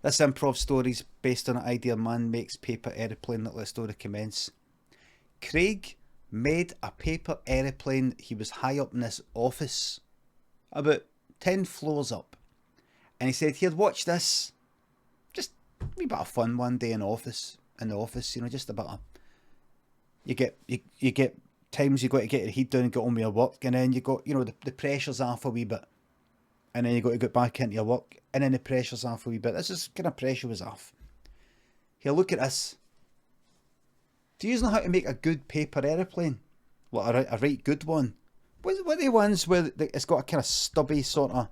This improv story's based on an idea: man makes paper aeroplane that lets story commence. Craig made a paper aeroplane. He was high up in this office, about 10 floors up. And he said, here, watch this. Just a wee bit of fun one day in the office, you know, just a bit of... You get times you got to get your head down and get on with your work, and then you got, you know, the pressure's off a wee bit. And then you got to get back into your work, and then the pressure's off a wee bit. This is kind of pressure was off. Here, look at this. Do you know how to make a good paper aeroplane? Well, a right good one. What are the ones where it's got a kind of stubby sort of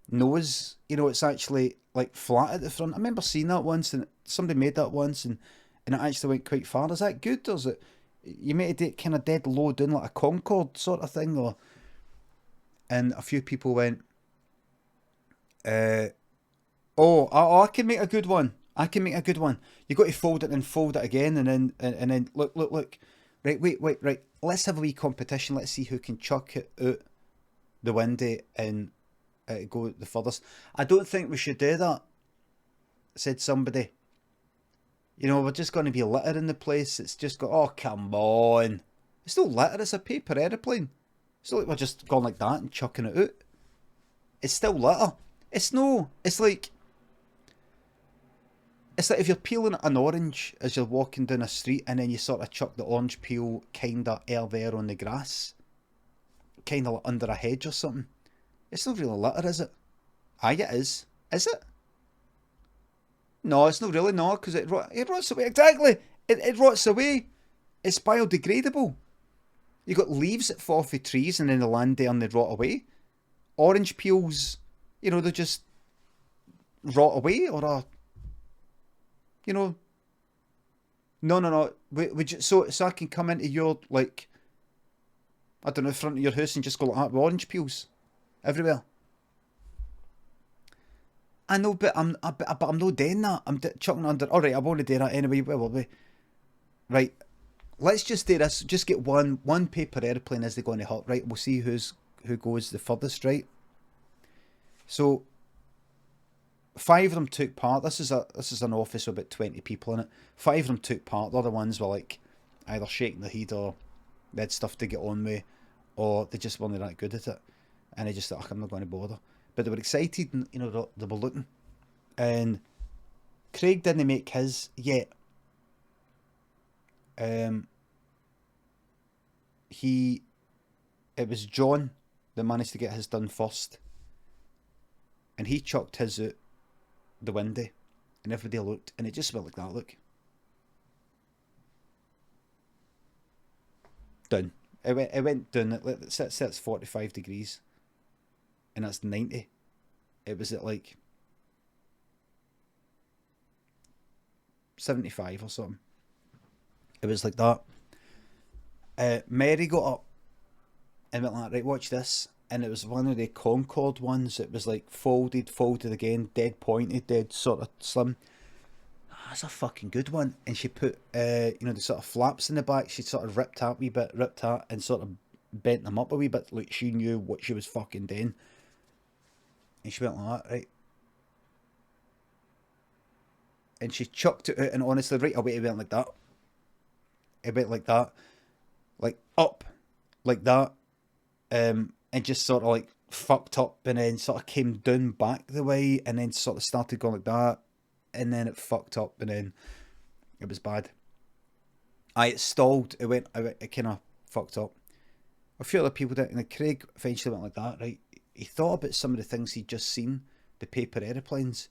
nose? You know, it's actually like flat at the front. I remember seeing that once, and somebody made that once, and it actually went quite far. Is that good, or is it... You made it kind of dead low down like a Concorde sort of thing, or... And a few people went... I can make a good one. I can make a good one. You got to fold it and fold it again, and then look. Right, wait. Right, let's have a wee competition. Let's see who can chuck it out the window and go the furthest. I don't think we should do that, said somebody. You know, we're just going to be litter in the place. It's just got... Oh, come on. It's no litter. It's a paper aeroplane. It's not like we're just going like that and chucking it out. It's still litter. It's no... It's like if you're peeling an orange as you're walking down a street, and then you sort of chuck the orange peel kind of there on the grass. Kind of like under a hedge or something. It's not really litter, is it? Aye, it is. Is it? No, it's not really, no, because it rots away. Exactly! It rots away. It's biodegradable. You got leaves that fall off the trees and then they land there and they rot away. Orange peels, you know, they just rot away, or you know... No. So I can come into your, like... I don't know, front of your house and just go like that with orange peels everywhere. I know, but I'm not doing that. I'm chucking under... Alright, I won't do that anyway. Where will we? Right. Let's just do this. Just get one paper aeroplane as they go on the hut. Right, we'll see who goes the furthest, right? So, 5 of them took part. This is an office with about 20 people in it. 5 of them took part. The other ones were like either shaking their head, or they had stuff to get on with, or they just weren't that good at it. And they just thought, I'm not going to bother. But they were excited, and you know, they were looking. And Craig didn't make his yet. It was John that managed to get his done first. And he chucked his out the window, and everybody looked, and it just went like that, look. Done. It went down, it's 45 degrees. And that's 90. It was at like 75 or something. It was like that. Mary got up and went like, right, watch this. And it was one of the Concorde ones. It was like folded again, dead pointed, dead sort of slim. That's a fucking good one. And she put, you know, the sort of flaps in the back. She sort of ripped out, and sort of bent them up a wee bit, like she knew what she was fucking doing. And she went like that, right? And she chucked it out, and honestly, right away it went like that. It went like that. Like up, like that. And just sort of like fucked up, and then sort of came down back the way, and then sort of started going like that. And then it fucked up, and then it was bad. It stalled. It kind of fucked up. A few other people did, and Craig eventually went like that, right? He thought about some of the things he'd just seen, the paper aeroplanes,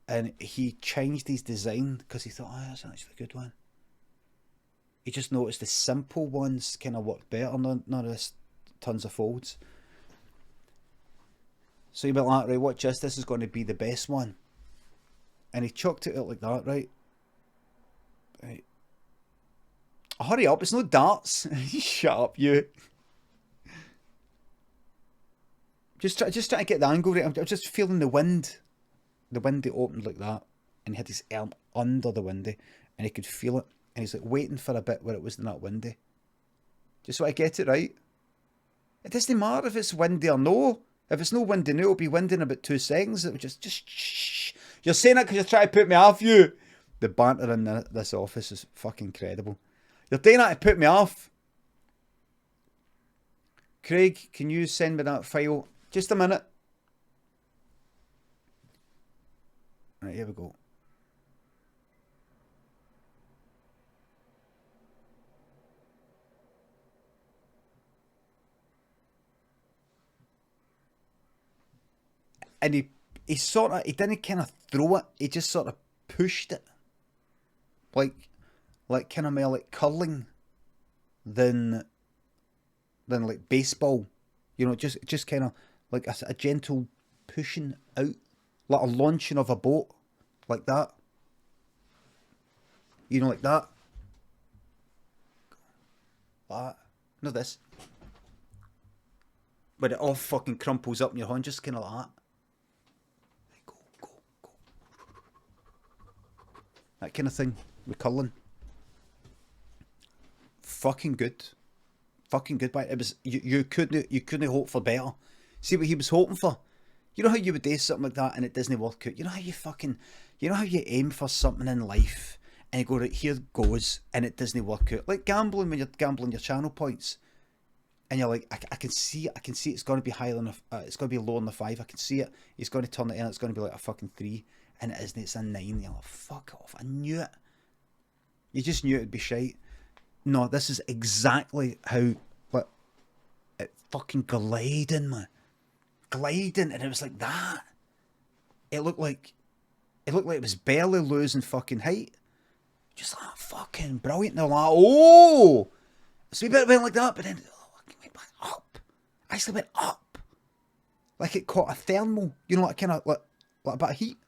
and he changed his design because he thought, oh, that's actually a good one. He just noticed the simple ones kind of worked better, none of this tons of folds. So he went like, right, watch this is going to be the best one. And he chucked it out like that, right? Right. Oh, hurry up, it's no darts. Shut up, you. Just trying to get the angle right. I'm just feeling the wind. The window opened like that, and he had his arm under the window, and he could feel it. And he's like waiting for a bit where it was in that window. Just so I get it right. It doesn't matter if it's windy or no. If it's no windy now, it'll be windy in about 2 seconds. It would just shh. You're saying it because you're trying to put me off, you. The banter in this office is fucking incredible. You're doing that to put me off. Craig, can you send me that file? Just a minute. Right, here we go. And he didn't kind of throw it, he just sort of pushed it. Like kind of more like curling than like baseball. You know, just kind of like a gentle pushing out, like a launching of a boat, like that. You know, like that. Like that. No, this. But it all fucking crumples up in your hand, just kind of like that. Go. That kind of thing with curling. Fucking good. But it was you couldn't hope for better. See what he was hoping for. You know how you would do something like that and it doesn't work out. You know how you aim for something in life and you go, right, here it goes, and it doesn't work out. Like gambling, when you're gambling your channel points and you're like, I can see it's going to be higher than it's going to be lower than the 5. I can see it. He's going to turn it in. It's going to be like a fucking 3, and it isn't. It's a 9. You're like, fuck off. I knew it. You just knew it'd be shite. No, this is exactly how, like, it fucking gliding, man. Gliding, and it was like that. It looked like it was barely losing fucking height. Just like, fucking brilliant. And they're like, oh! So we went like that, but then it went back up. Actually went up. Like it caught a thermal, you know, like kind of like a bit of heat.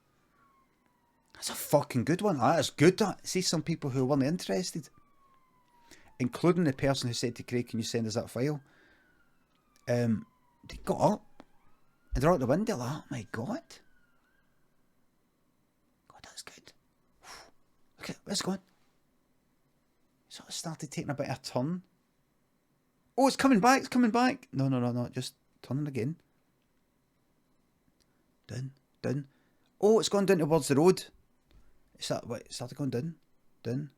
That's a fucking good one. That is good, that. See some people who weren't interested, including the person who said to Craig, can you send us that file? They got up and they're out the window like, oh my god. God, that's good. Okay, where's it going? Sort of started taking a bit of a turn. Oh, it's coming back, No, just turning again. Down. Oh, it's gone down towards the road. It started going down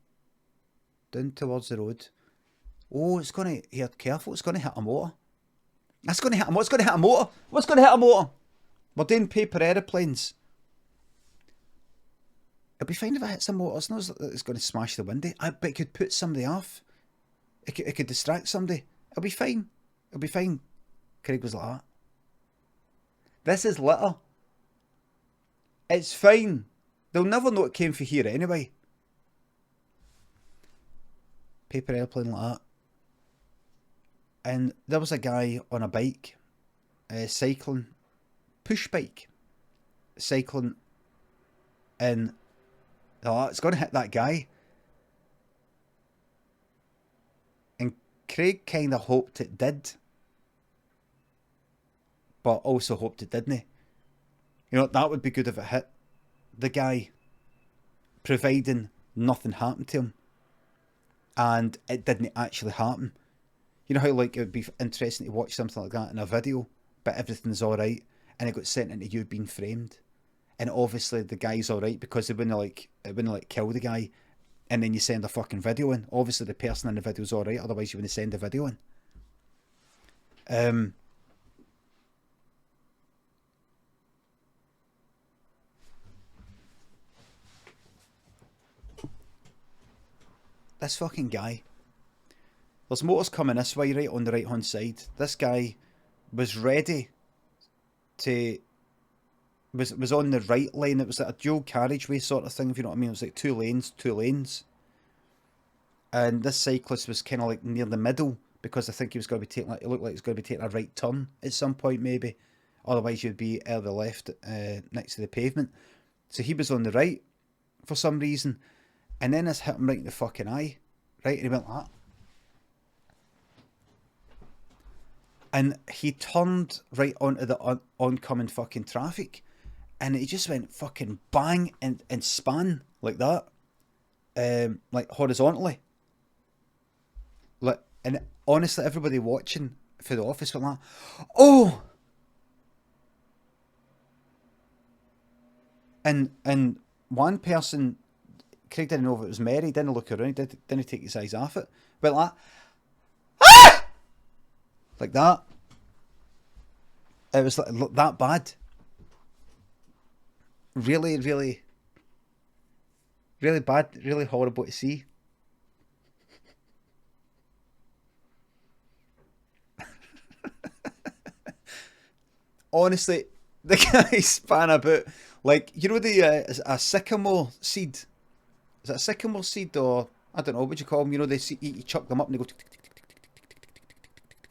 towards the road. Oh, it's going to, here, careful, it's going to hit a motor. That's going to hit a motor. What's going to hit a motor? What's going to hit a motor? We're doing paper aeroplanes. It'll be fine if it hits a motor. It's not as it's going to smash the window. But it could put somebody off. It could distract somebody. It'll be fine. Craig was like that. This is litter. It's fine. They'll never know it came from here anyway. Paper airplane like that. And there was a guy on a bike, cycling, push bike, cycling, and it's going to hit that guy. And Craig kind of hoped it did, but also hoped it didn't. You know, that would be good if it hit the guy, providing nothing happened to him. And it didn't actually happen. You know how, like, it would be interesting to watch something like that in a video, but everything's alright, and it got sent into you being framed. And obviously the guy's alright because it wouldn't kill the guy, and then you send a fucking video in. Obviously the person in the video's alright, otherwise you wouldn't send a video in. This fucking guy. There's motors coming this way, right on the right hand side. This guy was ready to was on the right lane. It was like a dual carriageway sort of thing, if you know what I mean. It was like two lanes. And this cyclist was kind of like near the middle, because I think he was going to be taking, it looked like he was going to be taking a right turn at some point maybe. Otherwise you'd be out of the left next to the pavement. So he was on the right for some reason. And then this hit him right in the fucking eye. Right? And he went like that. And he turned right onto the oncoming fucking traffic. And he just went fucking bang and span like that. Like horizontally. Like, and honestly, everybody watching for the office went like, oh! And one person, Craig didn't know if it was Mary, didn't look around, didn't take his eyes off it. Went like that. It was like that bad. Really, really, really bad, really horrible to see. Honestly, the guy span about like, you know, a sycamore seed. Is it a sycamore seed, or I don't know, what would you call them? You know, you chuck them up and they go tick, tick, tick, tick, tick, tick, tick, tick,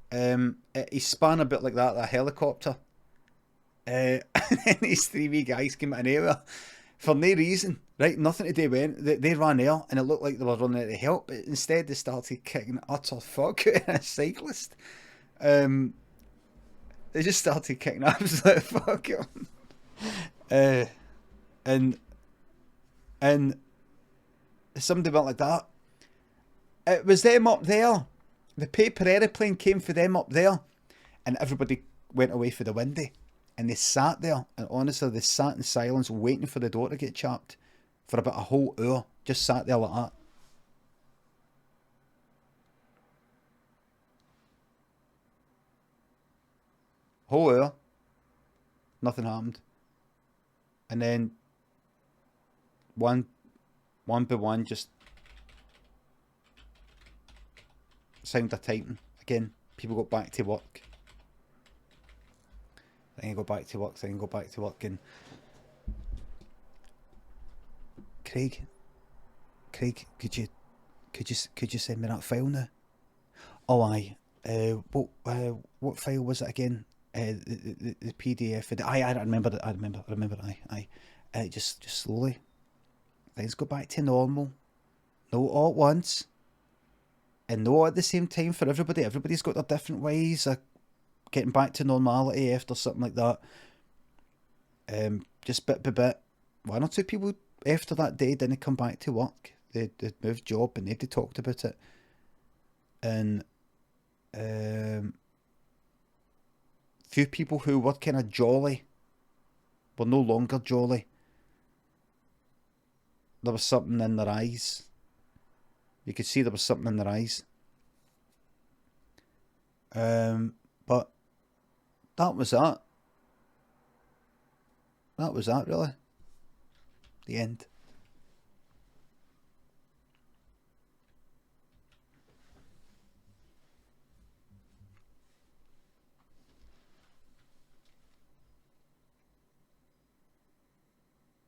tick, tick. He span a bit like that, a helicopter. And these three wee guys came out of nowhere for no reason, right? Nothing to do with it. They ran there and it looked like they were running out of help, but instead they started kicking utter fuck out of a cyclist. They just started kicking absolute fuck out. And somebody went like that. It was them up there. The paper aeroplane came for them up there, and everybody went away for the windy. And they sat there, and honestly, they sat in silence waiting for the door to get chapped for about a whole hour. Just sat there like that. Whole hour. Nothing happened. And then one by one just sound of typing. Again, people got back to work. Then you go back to work, then you go back to work, and Craig, could you send me that file now? Oh aye. What file was it again? The PDF. I remember it. I remember it. Aye. Just slowly. Things go back to normal. No all at once. And no at the same time for everybody. Everybody's got their different ways of getting back to normality after something like that. Just bit by bit. One or two people after that day didn't come back to work. They moved job and nobody talked about it. And few people who were kind of jolly were no longer jolly. There was something in their eyes. You could see there was something in their eyes. But that was that. That was that, really. The end.